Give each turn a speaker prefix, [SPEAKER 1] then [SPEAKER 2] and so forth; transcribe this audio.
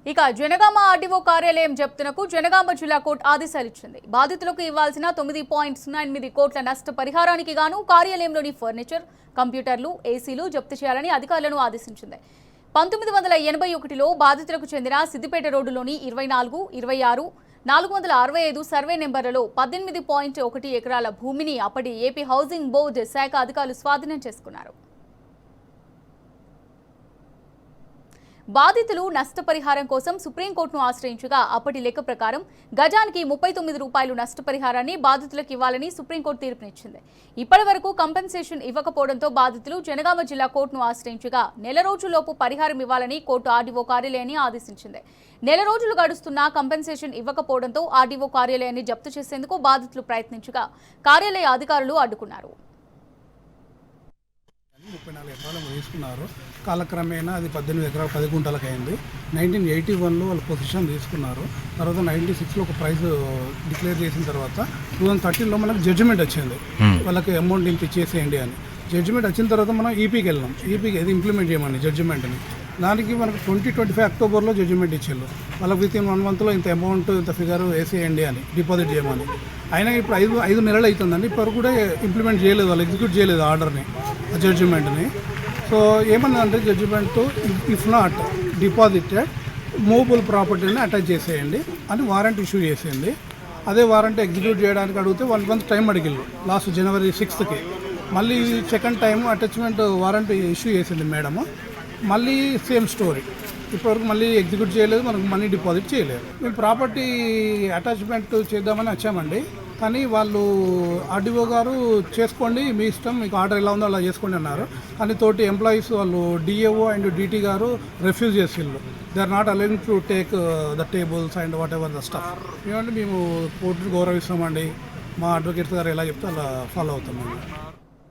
[SPEAKER 1] ఇక జనగామ ఆర్డీఓ కార్యాలయం జప్తునకు జనగామ జిల్లా కోర్టు ఆదేశాలు ఇచ్చింది. బాధితులకు ఇవ్వాల్సిన 9.08 కోట్ల నష్ట పరిహారానికి గాను కార్యాలయంలోని ఫర్నిచర్, కంప్యూటర్లు, ఏసీలు జప్తు చేయాలని అధికారులను ఆదేశించింది. 1981లో బాధితులకు చెందిన సిద్దిపేట రోడ్డులోని 24, 26, 465 సర్వే నెంబర్లలో 18.1 ఎకరాల భూమిని అప్పటి ఏపీ హౌసింగ్ బోర్డు శాఖ అధికారులు స్వాధీనం చేసుకున్నారు. బాధితులు నష్టపరిహారం కోసం సుప్రీంకోర్టును ఆశ్రయించగా అప్పటి లెక్క ప్రకారం గజానికి 39 రూపాయలు నష్టపరిహారాన్ని బాధితులకు ఇవ్వాలని సుప్రీంకోర్టు తీర్పునిచ్చింది. ఇప్పటి వరకు కంపెన్సేషన్ ఇవ్వకపోవడంతో బాధితులు జనగామ జిల్లా కోర్టును ఆశ్రయించగా నెల రోజుల్లోపు పరిహారం ఇవ్వాలని కోర్టు ఆర్డీఓ కార్యాలయాన్ని ఆదేశించింది. నెల రోజులు గడుస్తున్నా కంపెన్సేషన్ ఇవ్వకపోవడంతో ఆర్డీఓ కార్యాలయాన్ని జప్తు చేసేందుకు బాధితులు ప్రయత్నించగా కార్యాలయ అధికారులు అడ్డుకున్నారు.
[SPEAKER 2] 34 ఎకరాలు తీసుకున్నారు. కాలక్రమేణా అది 18 ఎకరాలు 10 గుంటలకు అయింది. 1981లో వాళ్ళు పొజిషన్ తీసుకున్నారు. తర్వాత 96లో ఒక ప్రైజ్ డిక్లేర్ చేసిన తర్వాత 2013లో మనకు జడ్జిమెంట్ వచ్చింది. వాళ్ళకి అమౌంట్ ఇంత ఇచ్చేసేయండి అని. జడ్జిమెంట్ వచ్చిన తర్వాత మనం ఈపీకి వెళ్ళాం. ఈపీకి అది ఇంప్లిమెంట్ చేయమని జడ్జిమెంట్ని. దానికి మనకు 2025 అక్టోబర్లో జడ్జిమెంట్ ఇచ్చారు. వాళ్ళకి విత్ ఇన్ 1 మంత్లో ఇంత అమౌంట్ ఇంత ఫిగర్ వేసేయండి అని, డిపాజిట్ చేయమని. అయినా ఇప్పుడు 5 నెలలు అవుతుందండి. ఇప్పుడు కూడా ఇంప్లిమెంట్ చేయలేదు, వాళ్ళు ఎగ్జిక్యూట్ చేయలేదు ఆర్డర్ని, జడ్జిమెంట్ని. సో ఏమన్నదంటే judgment if not deposited movable ప్రాపర్టీని అటాచ్ చేసేయండి అని వారెంట్ ఇష్యూ చేసింది. అదే వారెంట్ ఎగ్జిక్యూట్ చేయడానికి అడిగితే 1 మంత్ టైం అడిగిళ్ళు లాస్ట్ జనవరి 6కి. మళ్ళీ second time attachment warrant issue చేసింది మేడము. మళ్ళీ సేమ్ స్టోరీ. ఇప్పటివరకు మళ్ళీ ఎగ్జిక్యూట్ చేయలేదు, మనకు మనీ డిపాజిట్ చేయలేదు. మేము ప్రాపర్టీ అటాచ్మెంట్ చేద్దామని వచ్చామండి. కానీ వాళ్ళు ఆర్డీఓ గారు చేసుకోండి, మీ ఇష్టం, మీకు ఆర్డర్ ఎలా ఉందో అలా చేసుకోండి అన్నారు. కానీ తోటి ఎంప్లాయీస్ వాళ్ళు డిఏఓ అండ్ డిటీ గారు రిఫ్యూజ్ చేసిళ్ళు. They are not allowing to take the tables and whatever the stuff. ఏమంటే మేము కోర్టును గౌరవిస్తామండి, మా అడ్వకేట్స్ గారు ఎలా చెప్తే అలా ఫాలో అవుతామండి.